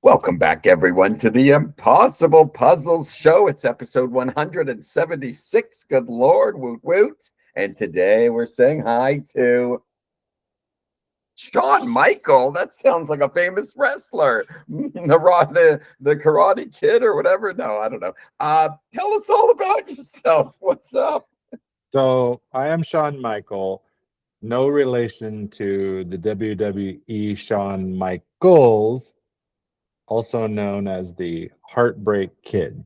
Welcome back, everyone, to the Impossible Puzzles Show. It's episode 176. Good Lord, woot woot. And today we're saying hi to Shawn Michael. That sounds like a famous wrestler. The Karate Kid or whatever. No, I don't know. Tell us all about yourself. What's up? So I am Shawn Michael, no relation to the WWE Shawn Michaels, also known as the Heartbreak Kid.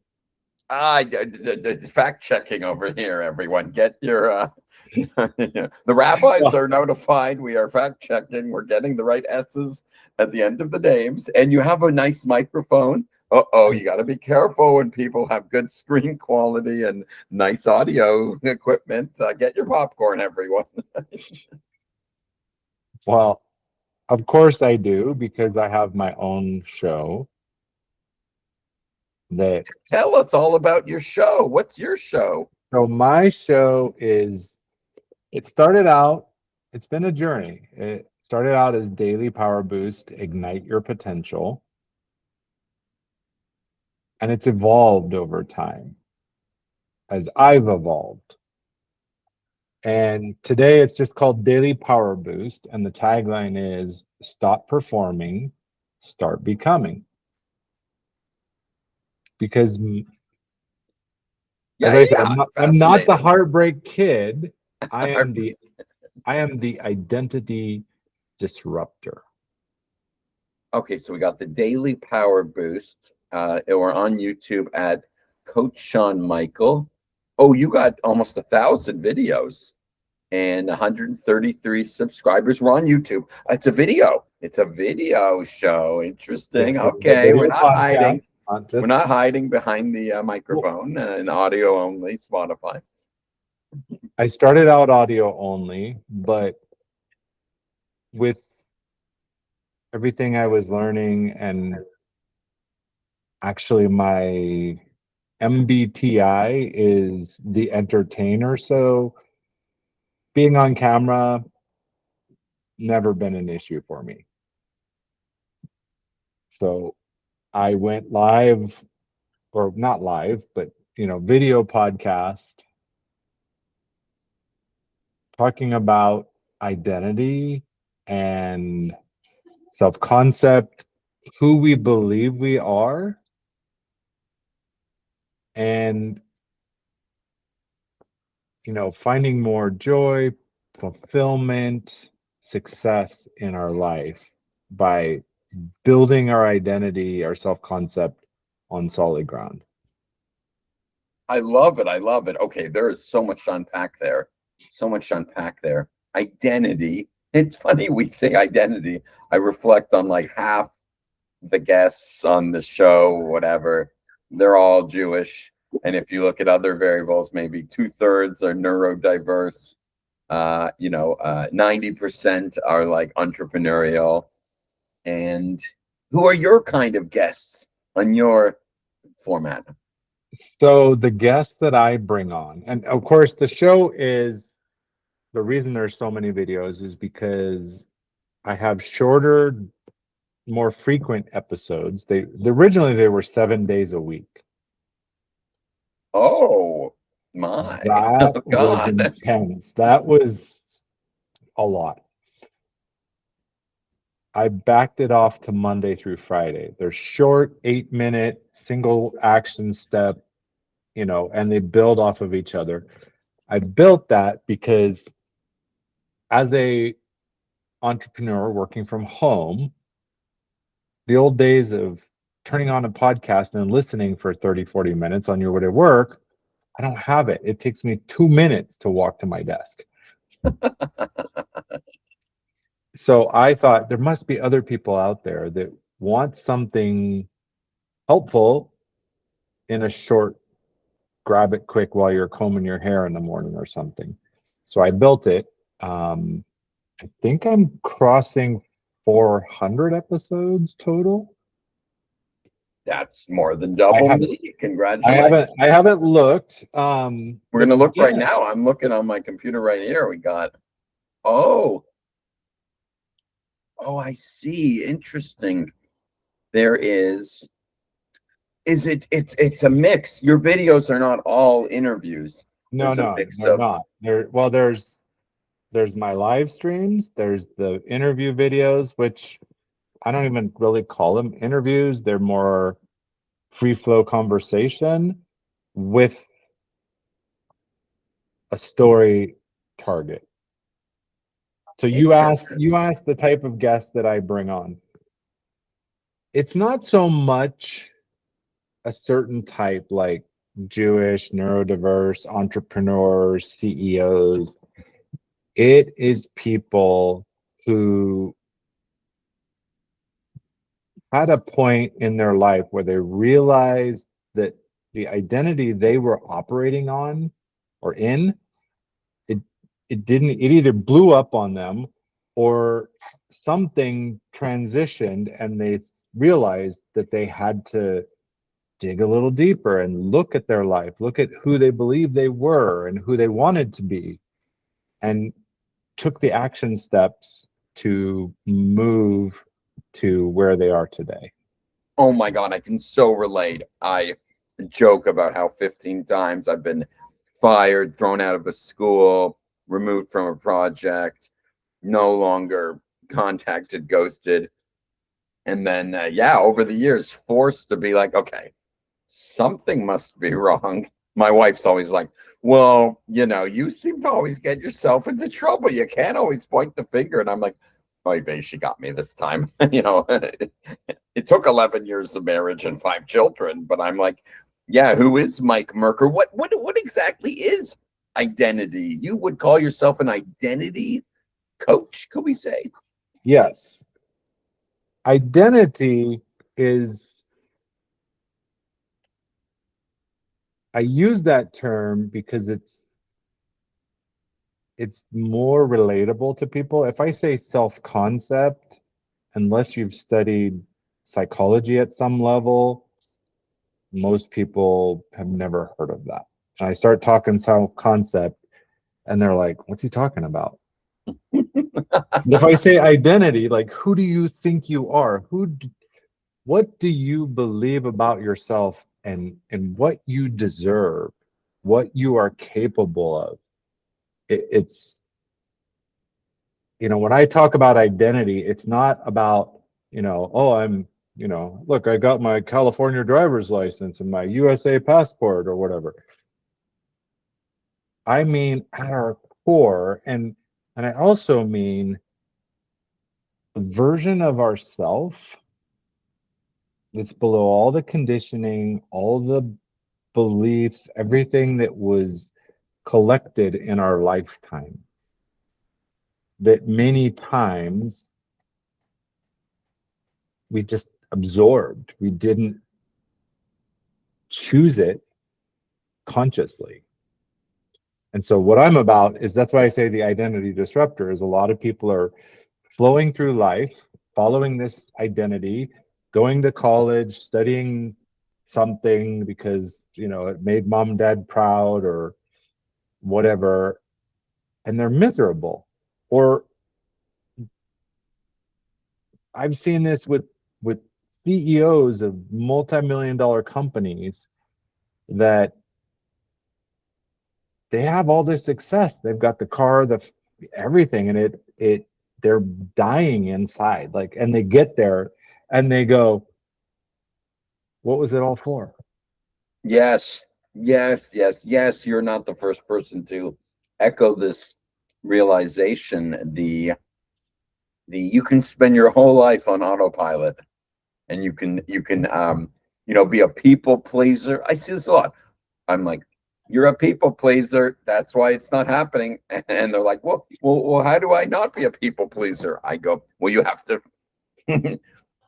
Fact checking over here, everyone. Get your the rabbis are notified. We are fact checking. We're getting the right S's at the end of the names. And you have a nice microphone. You got to be careful when people have good screen quality and nice audio equipment. Get your popcorn, everyone. Well, of course I do, because I have my own show. Tell us all about your show. What's your show? So my show it's been a journey. It started out as Daily Power Boost, Ignite Your Potential. And it's evolved over time as I've evolved. And today it's just called Daily Power Boost. And the tagline is stop performing, start becoming. Because I'm not the Heartbreak Kid. I am the identity disruptor. Okay, so we got the Daily Power Boost. We're on YouTube at Coach Shawn Michael. Oh, you got almost 1,000 videos and 133 subscribers. We're on YouTube. It's a video. It's a video show. Interesting. Okay, we're not hiding. We're not hiding behind the microphone and audio only, Spotify. I started out audio only, but with everything I was learning, and actually my MBTI is the entertainer, so being on camera never been an issue for me. So I went live, or not live, but video podcast, talking about identity and self-concept, who we believe we are, and finding more joy, fulfillment, success in our life by building our identity, our self-concept on solid ground. I love it. I love it. Okay, there is so much to unpack there. So much to unpack there. Identity. It's funny we say identity. I reflect on like half the guests on the show, whatever. They're all Jewish. And if you look at other variables, maybe 2/3 are neurodiverse. 90% are like entrepreneurial. And who are your kind of guests on your format? So the guests that I bring on, and of course the show is, the reason there's so many videos is because I have shorter, more frequent episodes. Originally they were 7 days a week. Oh my! That was intense. That was a lot. I backed it off to Monday through Friday. They're short, 8-minute, single action step, and they build off of each other. I built that because as a entrepreneur working from home, the old days of turning on a podcast and listening for 30, 40 minutes on your way to work, I don't have it. It takes me 2 minutes to walk to my desk. So I thought there must be other people out there that want something helpful in a short, grab it quick while you're combing your hair in the morning or something. So I built it. I think I'm crossing 400 episodes total. That's more than double me. Congratulations. I haven't looked. We're gonna look right now. I'm looking on my computer right here. We got I see. Interesting. there is it's a mix. Your videos are not all interviews. No, There's a no, mix they're of not. There's my live streams, there's the interview videos, which I don't even really call them interviews. They're more free flow conversation with a story target. So interesting. you asked the type of guest that I bring on. It's not so much a certain type like Jewish, neurodiverse, entrepreneurs, CEOs. It is people who had a point in their life where they realized that the identity they were operating on or in, it it either blew up on them or something transitioned and they realized that they had to dig a little deeper and look at their life, look at who they believed they were and who they wanted to be, and took the action steps to move to where they are today. Oh my God, I can so relate. I joke about how 15 times I've been fired, thrown out of a school, removed from a project, no longer contacted, ghosted. And then, yeah, over the years, forced to be like, okay, something must be wrong. My wife's always like, well, you seem to always get yourself into trouble. You can't always point the finger. And I'm like, oh, babe, she got me this time. It took 11 years of marriage and 5 children, but I'm like, yeah, who is Mike Merker? What exactly is identity? You would call yourself an identity coach, could we say? Yes. Identity is, I use that term because it's more relatable to people. If I say self-concept, unless you've studied psychology at some level, most people have never heard of that. And I start talking self-concept and they're like, what's he talking about? If I say identity, like who do you think you are? What do you believe about yourself and what you deserve, what you are capable of? It's when I talk about identity, it's not about, oh, look, I got my California driver's license and my USA passport or whatever. I mean, at our core, and I also mean the version of ourself that's below all the conditioning, all the beliefs, everything that was collected in our lifetime. That many times we just absorbed. We didn't choose it consciously. And so what I'm about is, that's why I say the identity disruptor is, a lot of people are flowing through life, following this identity, going to college, studying something because, it made mom and dad proud or whatever, and they're miserable. Or I've seen this with CEOs of multi-million-dollar companies that they have all this success. They've got the car, the everything, and they're dying inside. Like, and they get there and they go, what was it all for? Yes, yes, yes, yes. You're not the first person to echo this realization. The you can spend your whole life on autopilot, and you can be a people pleaser. I see this a lot. I'm like, you're a people pleaser. That's why it's not happening. And they're like, well, how do I not be a people pleaser? I go, well, you have to.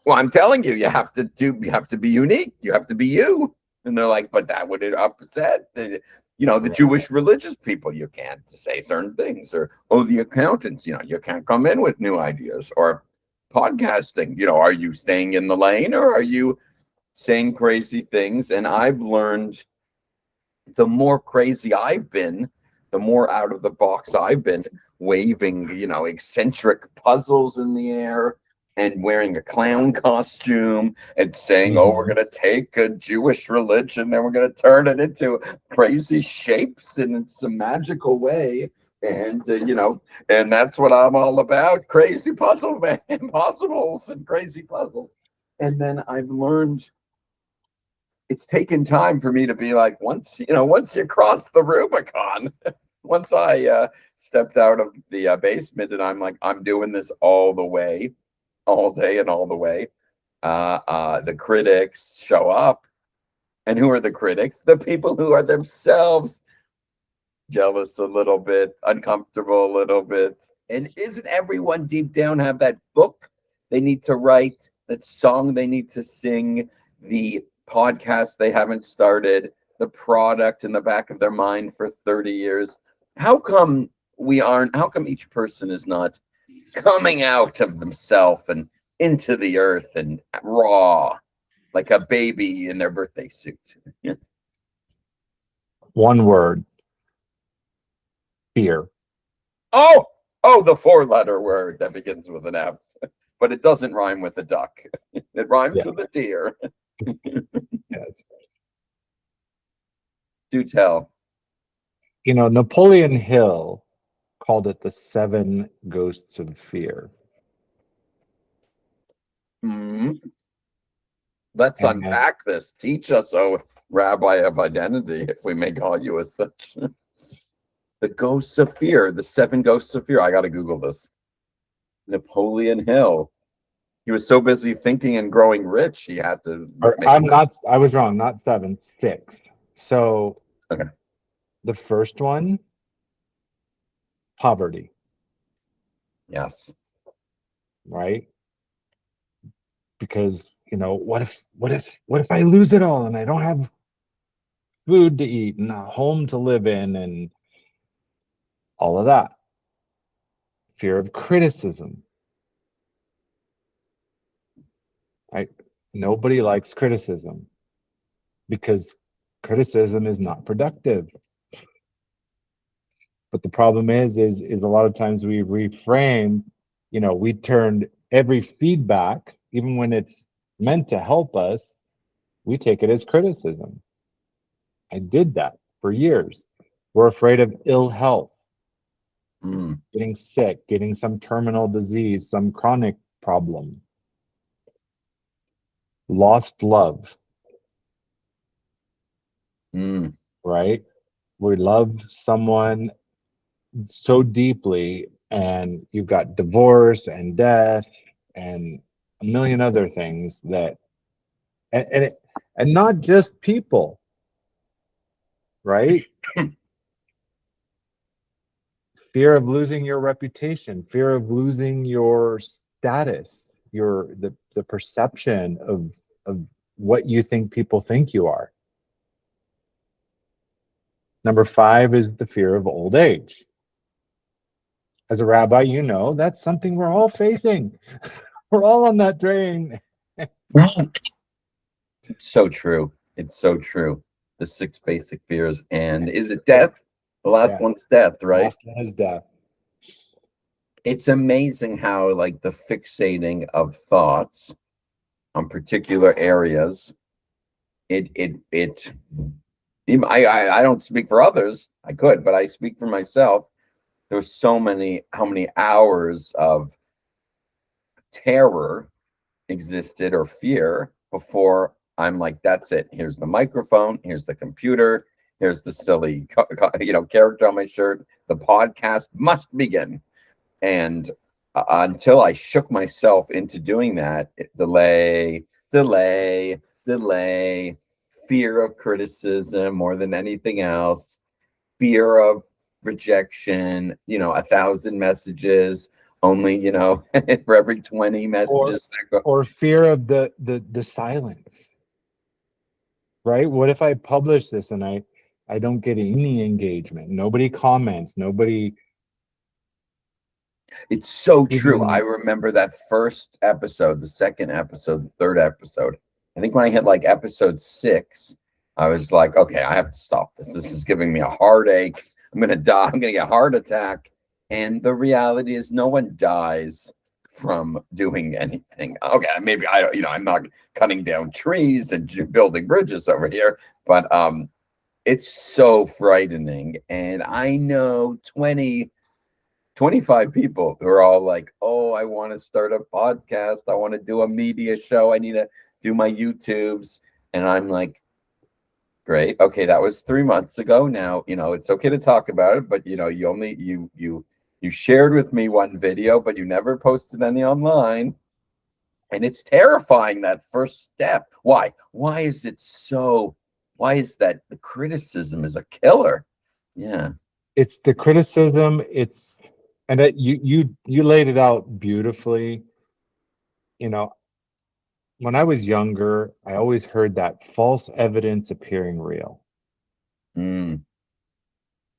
Well, I'm telling you, you have to be unique. You have to be you. And they're like, but that would upset the Jewish religious people. You can't say certain things, or the accountants. You can't come in with new ideas, or podcasting. Are you staying in the lane, or are you saying crazy things? And I've learned, the more crazy I've been, the more out of the box I've been, waving, eccentric puzzles in the air, and wearing a clown costume and saying, "Oh, we're Mhm. going to take a Jewish religion and we're going to turn it into crazy shapes in some magical way." And and that's what I'm all about: crazy puzzle man, impossibles, and crazy puzzles. And then I've learned it's taken time for me to be like, once you cross the Rubicon, once I stepped out of the basement, and I'm like, I'm doing this all the way, all day and all the way. The critics show up. And who are the critics? The people who are themselves jealous a little bit, uncomfortable a little bit. And isn't everyone deep down have that book they need to write, that song they need to sing, the podcast they haven't started, the product in the back of their mind for 30 years? How come how come each person is not coming out of themselves and into the earth and raw like a baby in their birthday suit? One word, fear. Oh, the four-letter word that begins with an F, but it doesn't rhyme with a duck. It rhymes Yeah. with a deer. Yeah. Do tell. Napoleon Hill called it the seven ghosts of fear. Hmm. Let's And unpack this. Teach us, oh Rabbi of Identity, if we may call you as such. The ghosts of fear, the seven ghosts of fear. I got to Google this. Napoleon Hill. He was so busy thinking and growing rich, he had to make. I was wrong, not seven, six. So Okay. the first one, poverty, Yes. right? Because, what if I lose it all and I don't have food to eat and a home to live in and all of that? Fear of criticism, right? Nobody likes criticism because criticism is not productive. But the problem is a lot of times we reframe, we turned every feedback, even when it's meant to help us, we take it as criticism. I did that for years. We're afraid of ill health, Mm, getting sick, getting some terminal disease, some chronic problem, lost love, mm, right? We love someone so deeply, and you've got divorce and death and a million other things that, and not just people, right? Fear of losing your reputation, fear of losing your status, the perception of what you think people think you are. Number 5 is the fear of old age. As a rabbi, that's something we're all facing. We're all on that train. It's so true. It's so true. The six basic fears. And is it death? The last Yeah. one's death, right? Last one is death. It's amazing how, like, the fixating of thoughts on particular areas, I don't speak for others. I could, but I speak for myself. There's how many hours of terror existed, or fear, before I'm like, that's it. Here's the microphone. Here's the computer. Here's the silly, character on my shirt. The podcast must begin. And until I shook myself into doing that, delay, fear of criticism more than anything else, fear of rejection, 1,000 messages, only, for every 20 or messages that go. or fear of the silence, right? What if I publish this and I don't get any engagement, nobody comments, nobody It's so true. I even remember that first episode, the second episode, the third episode. I think when I hit like episode 6, I was like, okay, I have to stop this. This is giving me a heartache. I'm going to die. I'm going to get a heart attack. And the reality is, no one dies from doing anything. Okay, maybe I don't, I'm not cutting down trees and building bridges over here, but it's so frightening. And I know 25 people who are all like, oh, I want to start a podcast. I want to do a media show. I need to do my YouTubes. And I'm like, great. Okay, that was 3 months ago. Now, it's okay to talk about it, but you only you shared with me one video, but you never posted any online. And it's terrifying, that first step. Why? Why is it so? Why is that the criticism is a killer? Yeah. It's the criticism. And that you laid it out beautifully. When I was younger, I always heard that false evidence appearing real. Mm,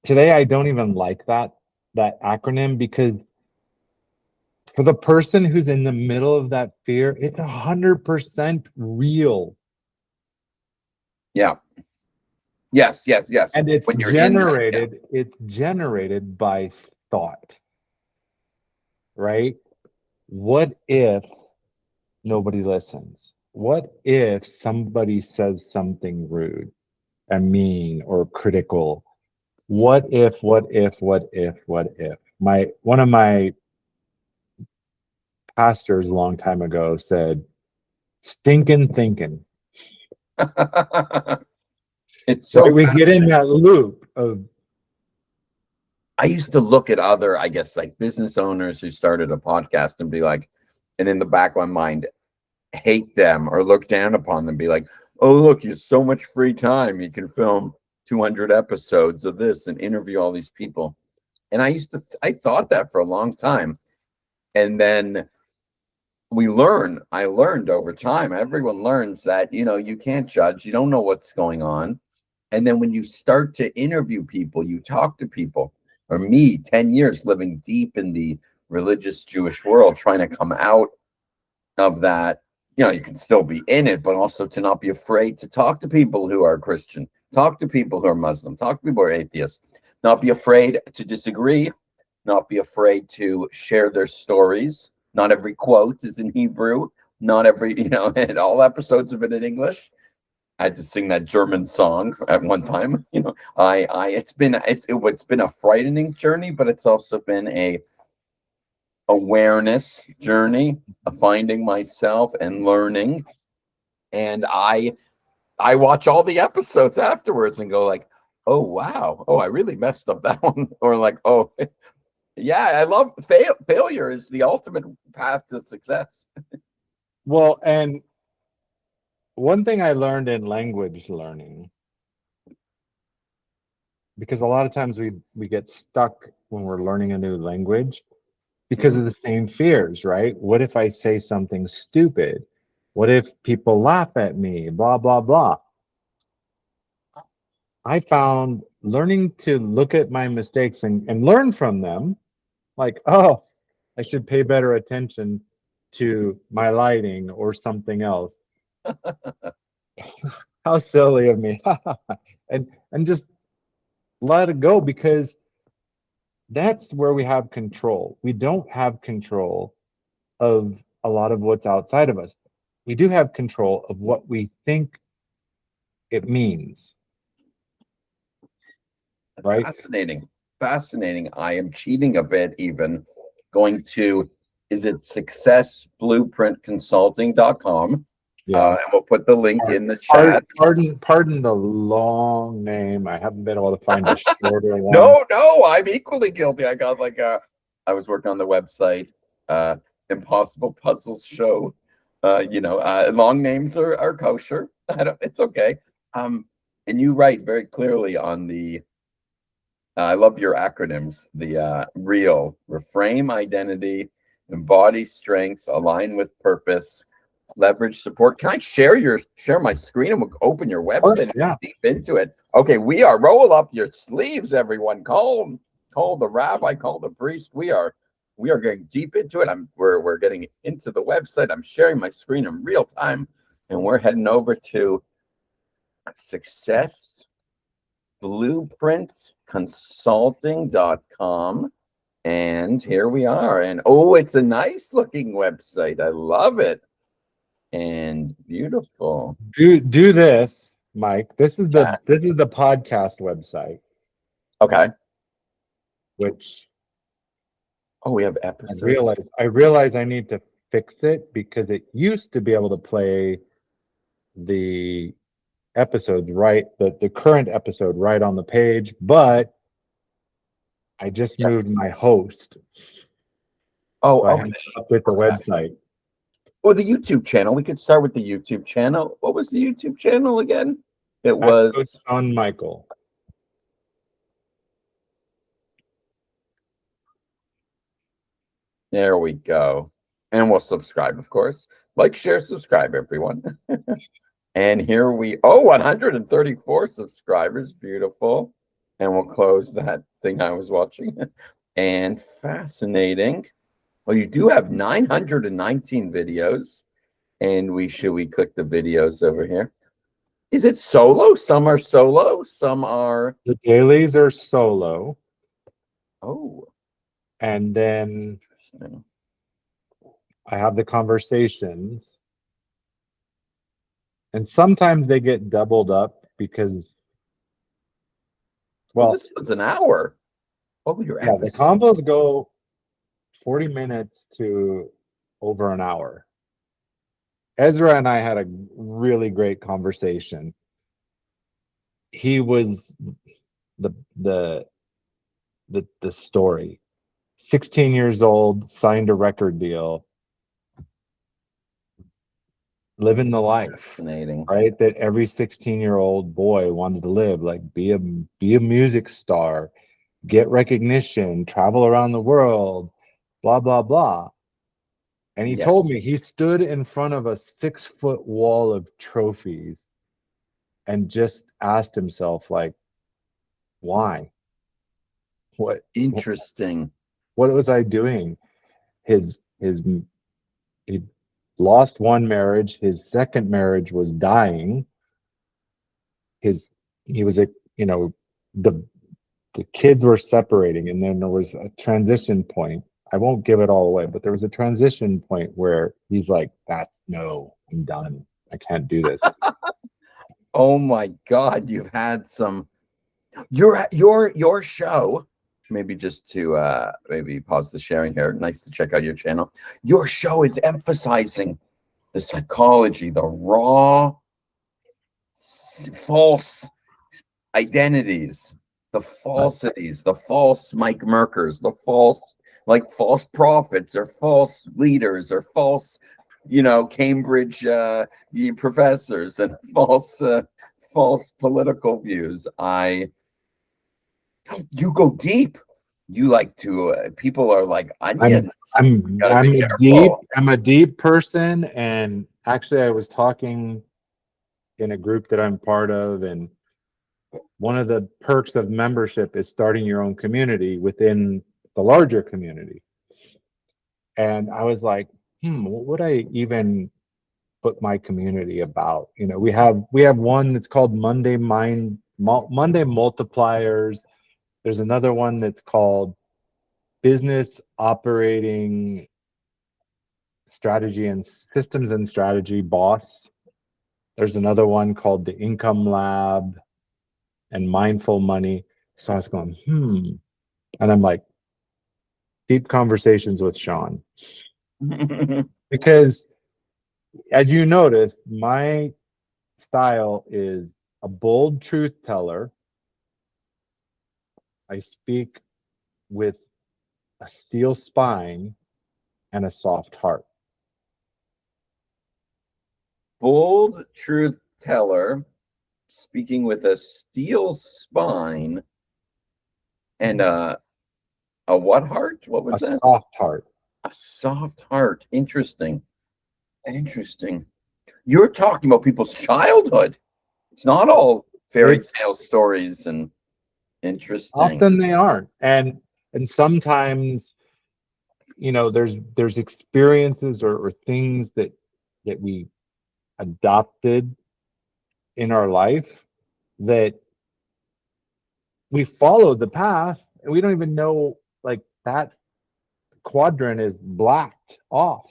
Today, I don't even like that acronym, because for the person who's in the middle of that fear, it's 100% real. yeah. Yes, yes, yes. And it's When you're in that, yeah. generated by thought, right? What if nobody listens? What if somebody says something rude and mean or critical? What if, what if, what if, what if? One of my pastors a long time ago said, stinking thinking. It's so Right? We get in fascinating. that loop of, I used to look at other, I guess, like business owners who started a podcast and be like, and in the back of my mind, hate them or look down upon them, be like, oh, look, you have so much free time. You can film 200 episodes of this and interview all these people. And I thought that for a long time. And then I learned over time, everyone learns that, you can't judge, you don't know what's going on. And then when you start to interview people, you talk to people, or me, 10 years living deep in the religious Jewish world, trying to come out of that, you can still be in it, but also to not be afraid to talk to people who are Christian, talk to people who are Muslim, talk to people who are atheists, not be afraid to disagree, not be afraid to share their stories. Not every quote is in Hebrew. Not every, and all episodes have been in English. I had to sing that German song at one time. It's been a frightening journey, but it's also been a awareness journey of finding myself and learning. And I watch all the episodes afterwards and go like, oh wow, oh I really messed up that one, or like, oh yeah, I love failure is the ultimate path to success. well, and one thing I learned in language learning, because a lot of times we get stuck when we're learning a new language because of the same fears, right? What if I say something stupid? What if people laugh at me? Blah, blah, blah. I found learning to look at my mistakes and learn from them, like, oh, I should pay better attention to my lighting or something else. How silly of me. and just let it go, because that's where we have control. We don't have control of a lot of what's outside of us. We do have control of what we think it means, right? Fascinating. Fascinating. I am cheating a bit, even going to, is it successblueprintconsulting.com? And Yes. we'll put the link in the chat. Pardon the long name. I haven't been able to find a shorter one. No, I'm equally guilty. I got like I was working on the website, Impossible Puzzles Show. Long names are kosher. It's okay. And you write very clearly on the I love your acronyms. The REAL, reframe identity, embody strengths, align with purpose, leverage support. Can I share my screen and we'll open your Of course, website and yeah. get deep into it? Okay, we are roll up your sleeves, everyone. Call the rabbi, call the priest. We are getting deep into it. We're getting into the website. I'm sharing my screen in real time, and we're heading over to successblueprintconsulting.com. And here we are. And oh, it's a nice looking website. I love it. And beautiful. Do this, Mike. This is Yeah. the podcast website, Okay. which Oh, we have episodes. I realize I need to fix it because it used to be able to play the episodes right, the current episode right on the page, but I just moved Yes. my host. Oh, So I okay. have to update the website. Or the YouTube channel. We could start with the YouTube channel. What was the YouTube channel again? It At Coach was, Shawn Michael. there we go. And we'll subscribe, of course. Like, share, subscribe, everyone. And here we, oh, 134 subscribers. Beautiful. And we'll close that thing I was watching. And fascinating. Well, you do have 919 videos. And we click the videos over here. Is it solo? Some are solo, some are, The dailies are solo, oh, and then interesting. I have the conversations. And sometimes they get doubled up because, Well, well, this was an hour. Oh, your yeah, the episode. combos go 40 minutes to over an hour. Ezra and I had a really great conversation. He was the the the story. 16 years old, signed a record deal, living the life, Fascinating. right? That every 16-year-old boy wanted to live, like be a music star, get recognition, travel around the world, blah blah blah. And he told Yes. me he stood in front of a 6-foot wall of trophies and just asked himself, like, why? What Interesting. what was I doing? His he lost one marriage. His second marriage was dying. His he was a you know the the kids were separating, and then there was a transition point. I won't give it all away, but there was a transition point where he's like, "That no, I'm done. I can't do this." Oh my God, you've had some, your show, maybe just to maybe pause the sharing here. Nice to check out your channel. Your show is emphasizing the psychology, the raw, false identities, the falsities, the false Mike Merkers, the false, like false prophets or false leaders or false, Cambridge professors and false political views. You go deep. You like to, people are like I'm onions. I'm Gotta be I'm a deep careful. I'm a deep person, and actually, I was talking in a group that I'm part of, and one of the perks of membership is starting your own community within the larger community. And I was like, what would I even put my community about? We have one that's called Monday Multipliers. There's another one that's called Business Operating Strategy and Systems and Strategy Boss. There's another one called the Income Lab and Mindful Money. So I was going, and I'm like, deep conversations with Shawn. Because as you notice, my style is a bold truth teller. I speak with a steel spine and a soft heart. Bold truth teller, speaking with a steel spine and a what heart? What A was that? soft heart. A soft heart. Interesting. Interesting. You're talking about people's childhood. It's not all fairy It's tale stories and interesting. often they aren't. And sometimes, there's experiences or things that we adopted in our life that we followed the path and we don't even know, like, that quadrant is blacked off,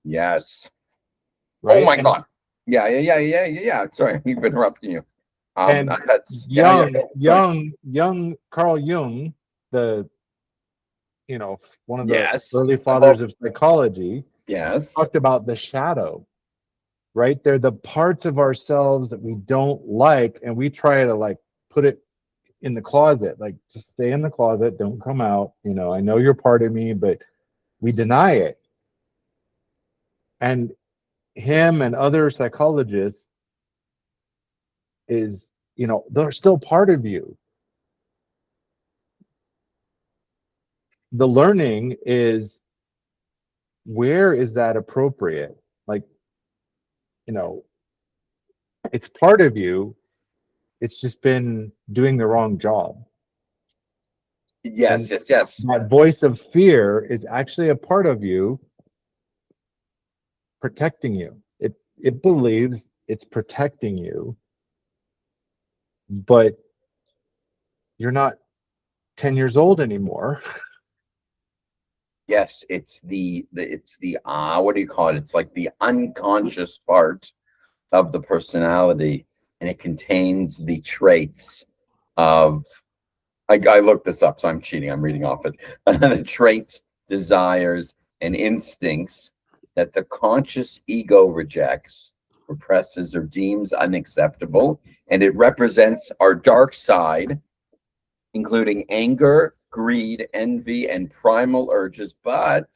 Yes. Oh right? my God. Yeah. Sorry, I keep interrupting you. And Yeah. Sorry. young Carl Jung, the one of the Yes. early Above. fathers of psychology, Yes. talked about the shadow, right? They're the parts of ourselves that we don't like, and we try to like put it in the closet, like just stay in the closet, don't come out. I know you're part of me, but we deny it. And him and other psychologists is, they're still part of you. The learning is, where is that appropriate? Like, you know, it's part of you. It's just been doing the wrong job. Yes. And Yes. that voice of fear is actually a part of you protecting you. It believes it's protecting you, but you're not 10 years old anymore. Yes. It's the what do you call it? It's like the unconscious part of the personality, and it contains the traits of. I looked this up, so I'm cheating. I'm reading off it. The traits, desires, and instincts that the conscious ego rejects, represses, or deems unacceptable, and it represents our dark side, including anger, greed, envy, and primal urges, but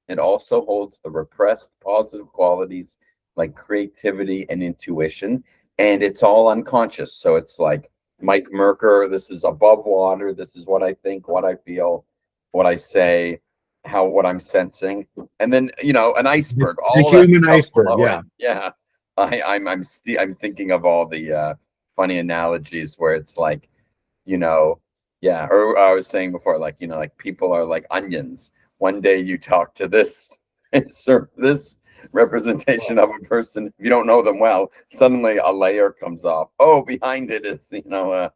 it also holds the repressed positive qualities like creativity and intuition, and it's all unconscious. So it's like Mike Merker, this is above water, this is what I think, what I feel, what I say, what I'm sensing, and then an iceberg, The all that human stuff iceberg, below yeah. it. Yeah, I'm thinking of all the funny analogies where it's like, you know, yeah, or I was saying before, like, like people are like onions. One day you talk to this, serve this representation of a person. If you don't know them well, suddenly a layer comes off. Oh, behind it is, literally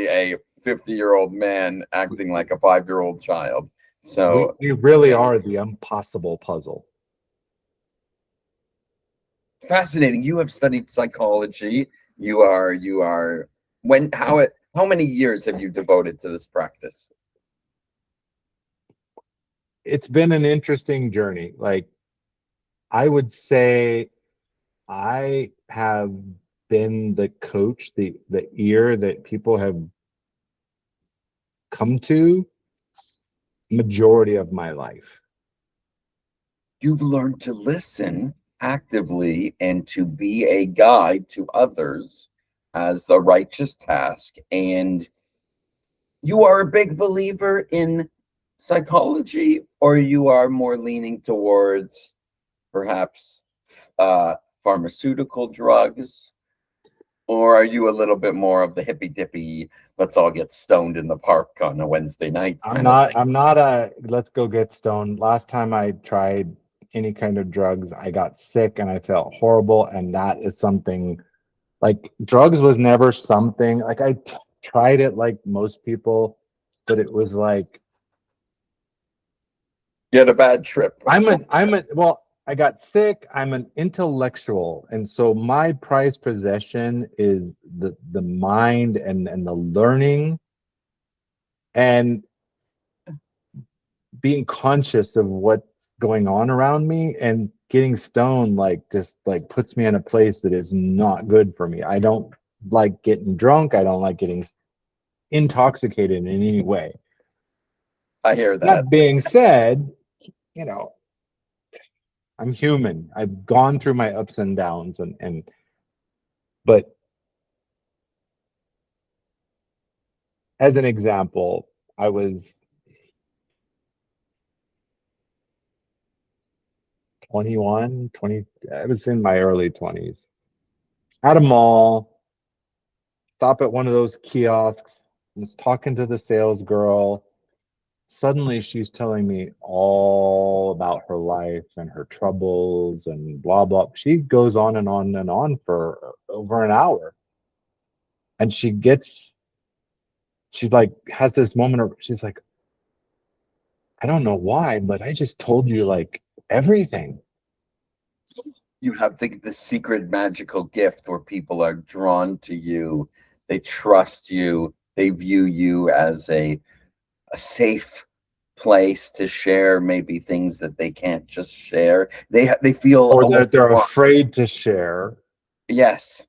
a 50-year-old man acting like a 5-year-old child. we, So we really are the impossible puzzle. fascinating. You have studied psychology. You are how many years have you devoted to this practice? It's been an interesting journey. Like, I would say I have been the coach, the ear that people have come to majority of my life. You've learned to listen actively and to be a guide to others as the righteous task. And you are a big believer in psychology, or you are more leaning towards perhaps pharmaceutical drugs, or are you a little bit more of the hippy dippy, let's all get stoned in the park on a Wednesday night I'm kind of not thing? I'm not a let's go get stoned. Last time I tried any kind of drugs, I got sick and I felt horrible. And that is something, like, drugs was never something like tried it like most people, but it was like, You had a bad trip. well, I got sick. I'm an intellectual, and so my prized possession is the mind and the learning and being conscious of what's going on around me. And getting stoned, like, just like puts me in a place that is not good for me. I don't like getting drunk. I don't like getting intoxicated in any way. I hear that. That being said, you know, I'm human. I've gone through my ups and downs, and but as an example, I was 21, 20, I was in my early 20s at a mall, stop at one of those kiosks, was talking to the sales girl. Suddenly she's telling me all about her life and her troubles and blah blah. She goes on and on and on for over an hour. And she like has this moment of, she's like, I don't know why, but I just told you like everything. You have the secret magical gift where people are drawn to you, they trust you, they view you as a safe place to share maybe things that they can't just share. They feel Or almost they're more, afraid to share. yes,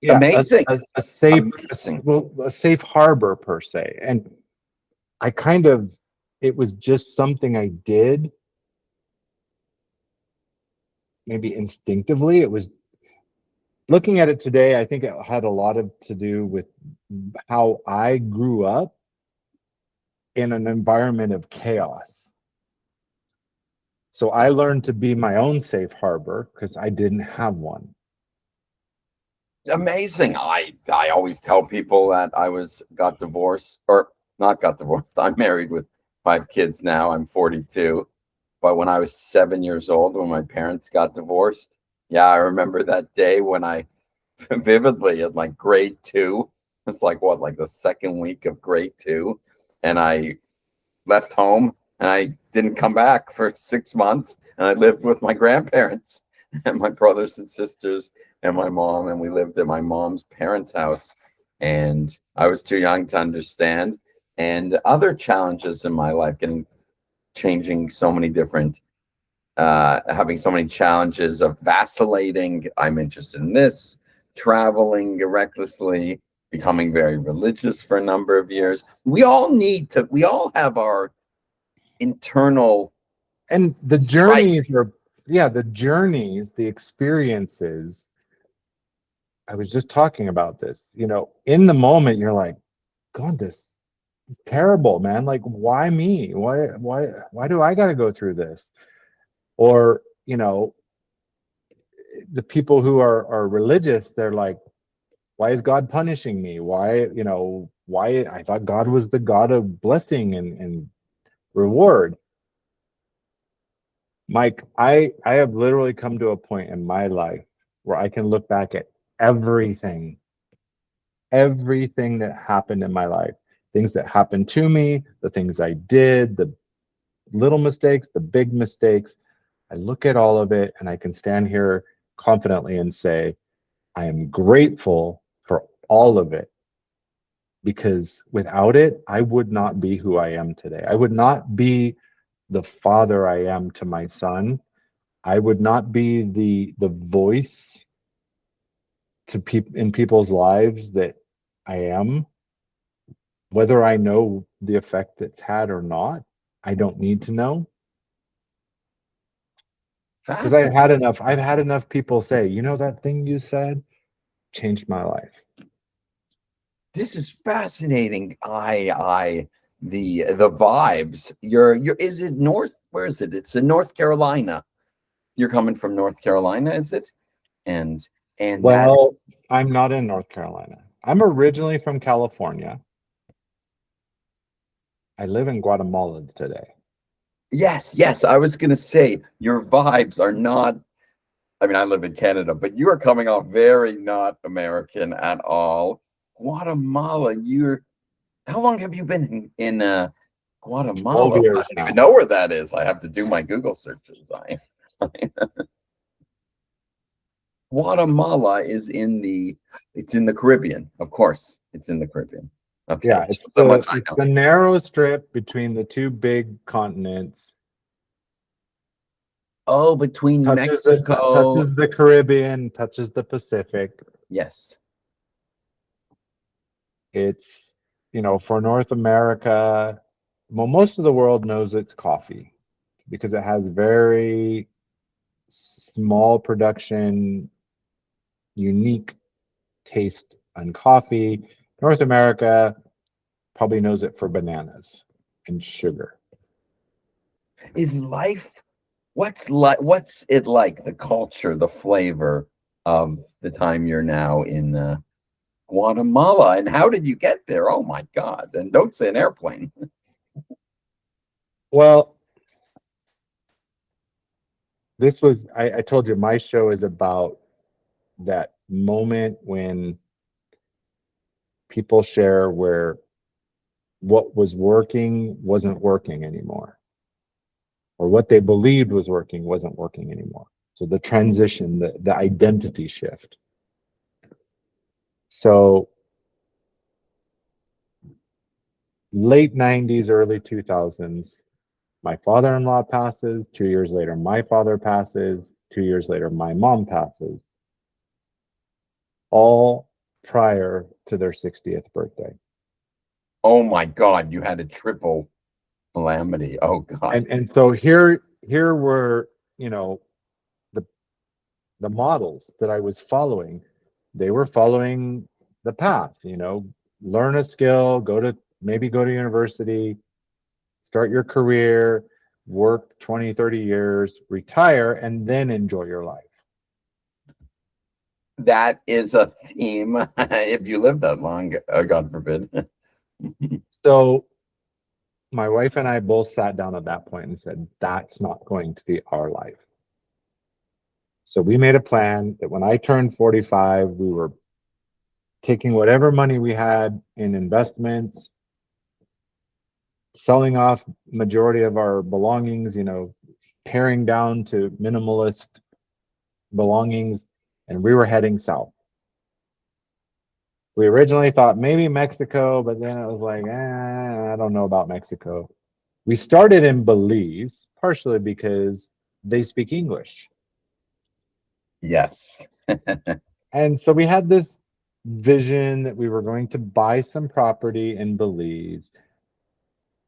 Yeah, amazing, a safe amazing. well, a safe harbor per se. And I kind of it was just something I did maybe instinctively. It was looking at it today, I think it had a lot of to do with how I grew up in an environment of chaos. So I learned to be my own safe harbor because I didn't have one. Amazing. I always tell people that I was got divorced or not got divorced. I'm married with 5 kids now. I'm 42. But when I was 7 years old, when my parents got divorced, yeah, I remember that day when I vividly in like grade two. It's like what, like the second week of grade two. And I left home and I didn't come back for 6 months. And I lived with my grandparents and my brothers and sisters and my mom. And we lived at my mom's parents' house. And I was too young to understand. And other challenges in my life, getting changing so many different having so many challenges of vacillating. I'm interested in this, traveling recklessly, becoming very religious for a number of years. We all have our internal And the strife. journeys are, yeah, the journeys, the experiences. I was just talking about this, in the moment, you're like, God, this is terrible, man. Like, why me? Why do I got to go through this? Or, the people who are religious, they're like, why is God punishing me? Why I thought God was the God of blessing and reward. Mike, I have literally come to a point in my life where I can look back at everything, everything that happened in my life, things that happened to me, the things I did, the little mistakes, the big mistakes. I look at all of it and I can stand here confidently and say, I am grateful for all of it because without it, I would not be who I am today. I would not be the father I am to my son. I would not be the voice to people in people's lives that I am. Whether I know the effect it's had or not, I don't need to know because Fascinating. I've had enough people say, that thing you said changed my life. This is fascinating. I the vibes. You're is it north? Where is it? It's in North Carolina. You're coming from North Carolina, is it? And and that Well, I'm not in North Carolina. I'm originally from California. I live in Guatemala today. yes, yes. I was gonna say your vibes are not. I mean, I live in Canada, but you are coming off very not American at all. Guatemala, you're how long have you been in 12 Guatemala? I years don't even now. know where that is. I have to do my Google searches. Guatemala is in it's in the Caribbean, of course. It's in the Caribbean. Yeah, Okay, so much I it's know. the narrow strip between the two big continents. Oh, between Mexico. Touches the Caribbean, touches the Pacific. Yes. It's, for North America, well, most of the world knows it's coffee because it has very small production, unique taste on coffee. North America probably knows it for bananas and sugar. Is life what's it like, the culture, the flavor of the time you're now in Guatemala, and how did you get there? Oh my God. And don't say an airplane. Well, I told you my show is about that moment when people share where what was working wasn't working anymore. or what they believed was working wasn't working anymore. So the transition, the identity shift. So late 90s, early 2000s, my father-in-law passes. 2 years later, my father passes. 2 years later, my mom passes. All prior to their 60th birthday. Oh my God, you had a triple calamity. Oh God. And so here were, the the models that I was following. They were following the path, learn a skill, maybe go to university, start your career, work 20, 30 years, retire, and then enjoy your life. That is a theme. If you live that long, God forbid. So my wife and I both sat down at that point and said, that's not going to be our life. So we made a plan that when I turned 45, we were taking whatever money we had in investments, selling off majority of our belongings, paring down to minimalist belongings, and we were heading south. We originally thought maybe Mexico, but then it was like, I don't know about Mexico. We started in Belize, partially because they speak English. Yes. And so we had this vision that we were going to buy some property in Belize,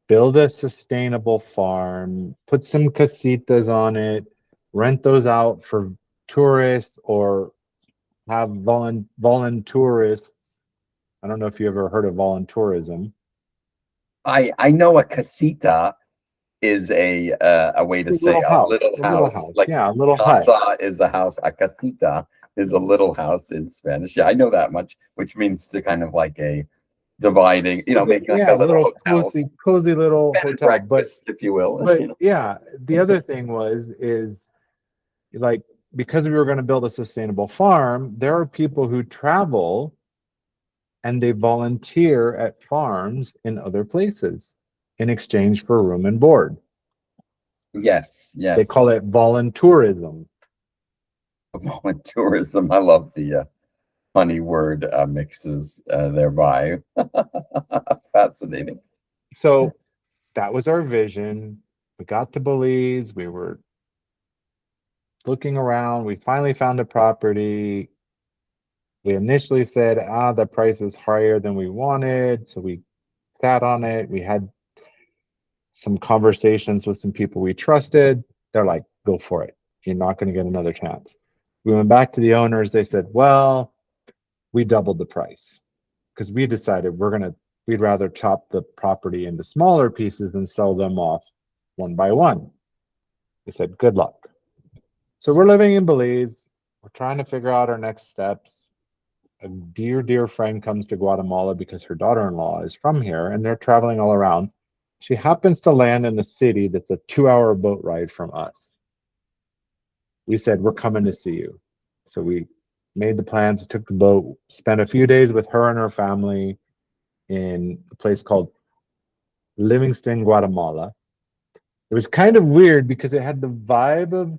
build a sustainable farm, put some casitas on it, rent those out for tourists, or have voluntourists. I don't know if you ever heard of voluntourism. I know a casita is a way to say a little house. Like Yeah, a little hut. casa is a house. A casita is a little house in Spanish. Yeah, I know that much, which means to kind of like a dividing, making like a little hotel, cozy little bed and hotel. breakfast, if you will. But yeah, the other thing is like, because we were going to build a sustainable farm, there are people who travel and they volunteer at farms in other places in exchange for room and board. Yes, They call it voluntourism. Voluntourism. I love the funny word mixes thereby. Fascinating. So that was our vision. We got to Belize. We were looking around. We finally found a property. We initially said, the price is higher than we wanted. So we sat on it. We had some conversations with some people we trusted. They're like, go for it. You're not going to get another chance. We went back to the owners. They said, well, we doubled the price because we decided we'd rather chop the property into smaller pieces and sell them off one by one. They said, good luck. So we're living in Belize. We're trying to figure out our next steps. A dear friend comes to Guatemala because her daughter-in-law is from here and they're traveling all around. She happens to land in a city that's a 2-hour boat ride from us. We said, we're coming to see you. So we made the plans, took the boat, spent a few days with her and her family in a place called Livingston, Guatemala. It was kind of weird because it had the vibe of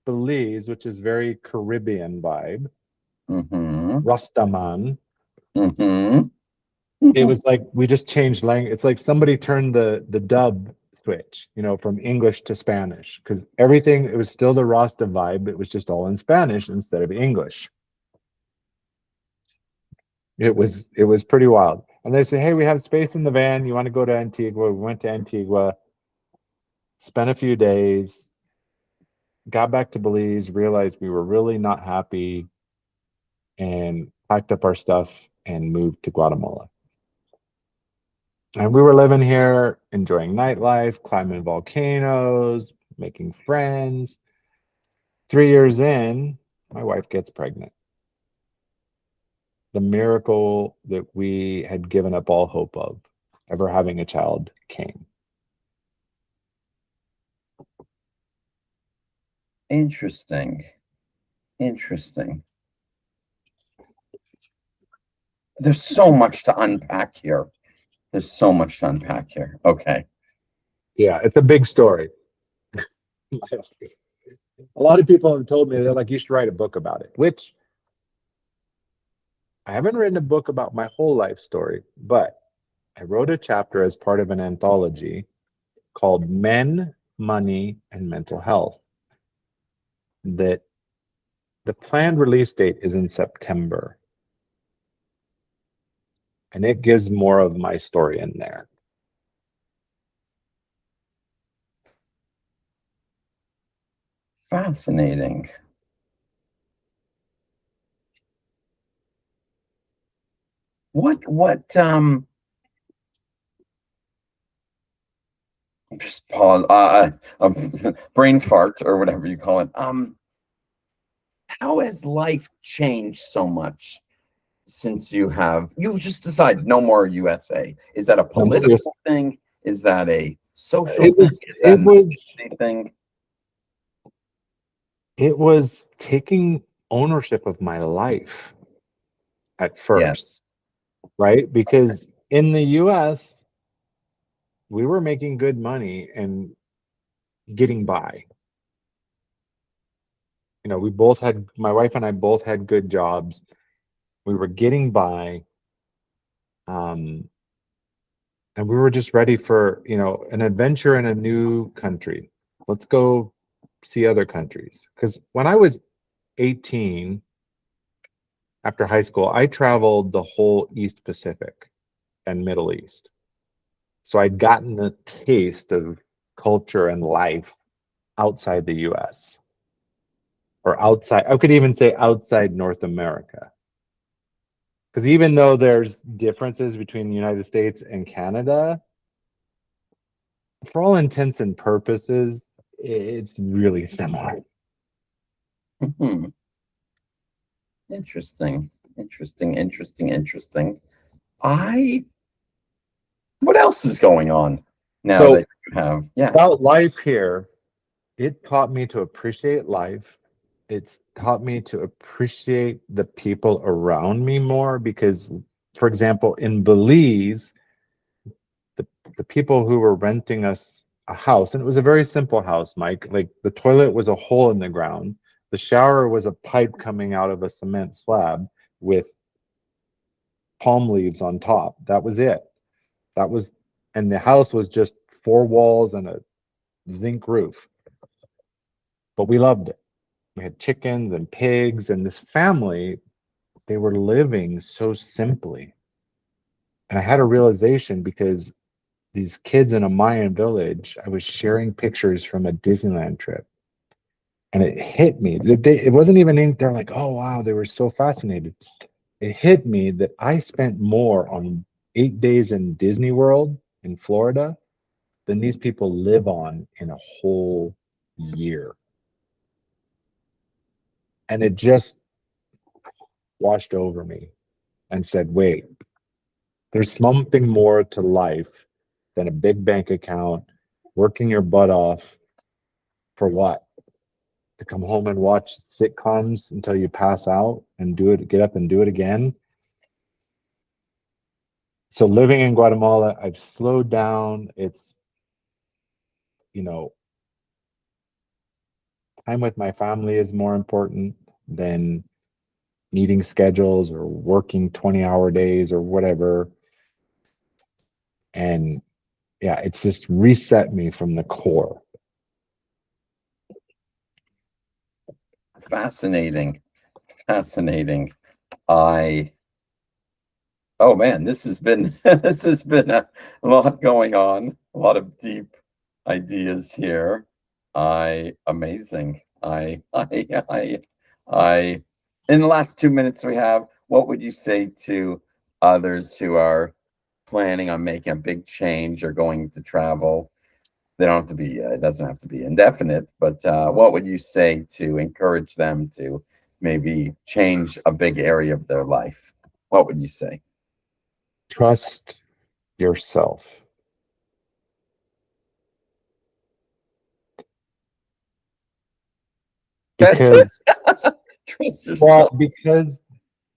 Belize, which is very Caribbean vibe. Rastaman. It was like we just changed language. It's like somebody turned the dub switch, from English to Spanish, because everything, it was still the Rasta vibe. It was just all in Spanish instead of English. It was pretty wild. And they say, hey, we have space in the van. You want to go to Antigua? We went to Antigua, spent a few days, got back to Belize, realized we were really not happy, and packed up our stuff and moved to Guatemala. And we were living here, enjoying nightlife, climbing volcanoes, making friends. 3 years in, my wife gets pregnant. The miracle that we had given up all hope of ever having a child came. Interesting. There's so much to unpack here. Yeah, it's a big story. A lot of people have told me, they're like, you should write a book about it, which I haven't written a book about my whole life story, but I wrote a chapter as part of an anthology called Men, Money, and Mental Health. That the planned release date is in September. And it gives more of my story in there. Fascinating. What just pause brain fart or whatever you call it. How has life changed so much since you've just decided no more USA? Is that a I'm serious. political thing? Is that a social It thing? was Is that it an was identity thing? it was taking ownership of my life at first, Yes. right? Because in the US, we were making good money and getting by. You know, we both had, my wife and I both had good jobs. We were getting by. Um, and we were just ready for, an adventure in a new country. Let's go see other countries. Because when I was 18, after high school, I traveled the whole East Pacific and Middle East. So I'd gotten a taste of culture and life outside the US, or outside, I could even say outside North America. Because even though there's differences between the United States and Canada, for all intents and purposes, it's really similar. Hmm. Interesting. Interesting. Interesting. Interesting. I What else is going on now So that you have? Yeah. about life here, it taught me to appreciate life. It's taught me to appreciate the people around me more because, for example, in Belize, the, the people who were renting us a house, and it was a very simple house, Mike. Like the toilet was a hole in the ground, the shower was a pipe coming out of a cement slab with palm leaves on top. That was it. That was, and the house was just four walls and a zinc roof. But we loved it. We had chickens and pigs, and this family, they were living so simply. And I had a realization because these kids in a Mayan village, I was sharing pictures from a Disneyland trip. And it hit me. It wasn't even in, they're like, oh, wow, they were so fascinated. It hit me that I spent more on 8 days in Disney World in Florida than these people live on in a whole year. And it just washed over me and said, wait, there's something more to life than a big bank account, working your butt off for what? To come home and watch sitcoms until you pass out and do it, get up and do it again. So living in Guatemala, I've slowed down. It's, you know, time with my family is more important than meeting schedules or working 20-hour days or whatever. And yeah, it's just reset me from the core. Fascinating. Fascinating. I Oh man, this has been this has been a lot going on, a lot of deep ideas here. I amazing. I In the last 2 minutes we have, what would you say to others who are planning on making a big change or going to travel? They don't have to be, it doesn't have to be indefinite, but what would you say to encourage them to maybe change a big area of their life? What would you say? Trust yourself. That's it. Because, Trust yourself. well, because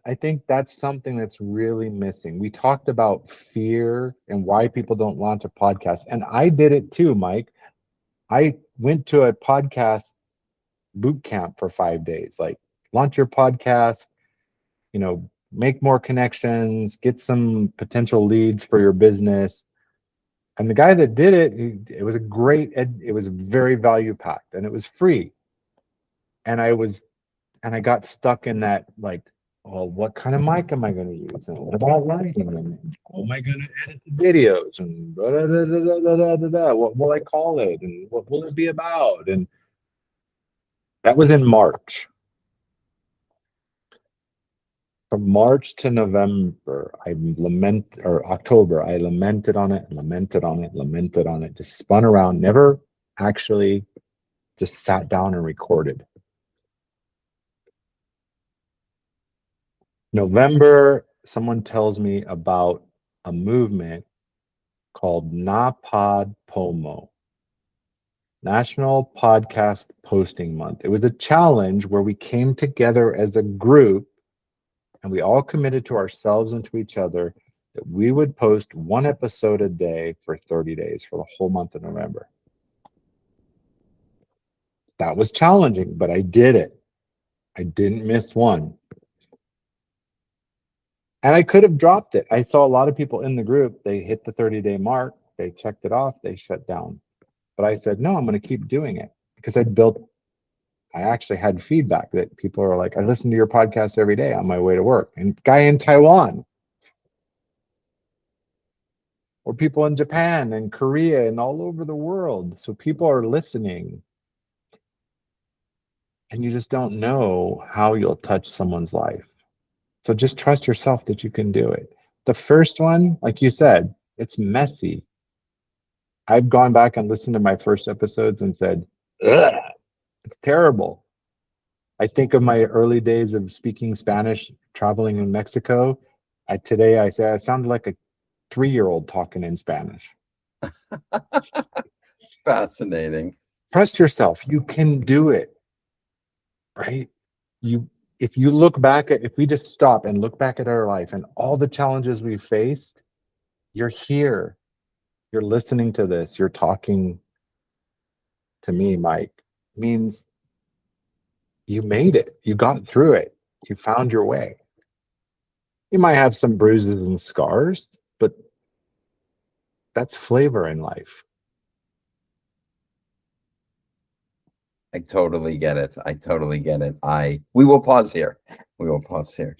I think that's something that's really missing. We talked about fear and why people don't launch a podcast, and I did it too, Mike. I went to a podcast boot camp for 5 days. Like, launch your podcast, make more connections, get some potential leads for your business. And the guy that did it, it was it was very value packed, and it was free. And I got stuck in that, like, well, what kind of mic am I going to use? And what about lighting? And how am I going to edit the videos? And what will I call it? And what will it be about? And that was in March. From March to November, or October, I lamented on it, lamented on it, lamented on it, just spun around, never actually just sat down and recorded. November, someone tells me about a movement called NaPodPoMo, National Podcast Posting Month. It was a challenge where we came together as a group and we all committed to ourselves and to each other that we would post one episode a day for 30 days for the whole month of November. That was challenging, but I did it. I didn't miss one. And I could have dropped it. I saw a lot of people in the group, they hit the 30-day mark, they checked it off, they shut down. But I said, no, I'm going to keep doing it because I actually had feedback that people are like, I listen to your podcast every day on my way to work. And guy in Taiwan, or people in Japan and Korea and all over the world. So people are listening. And you just don't know how you'll touch someone's life. So just trust yourself that you can do it. The first one, like you said, it's messy. I've gone back and listened to my first episodes and said, ugh, it's terrible. I think of my early days of speaking Spanish, traveling in Mexico. Today I say I sounded like a 3-year-old talking in Spanish. Fascinating. Trust yourself. You can do it, right? If we just stop and look back at our life and all the challenges we faced, you're here. You're listening to this. You're talking to me, Mike. Means you made it. You got through it. You found your way. You might have some bruises and scars, but that's flavor in life. I totally get it. I totally get it. We will pause here. We will pause here.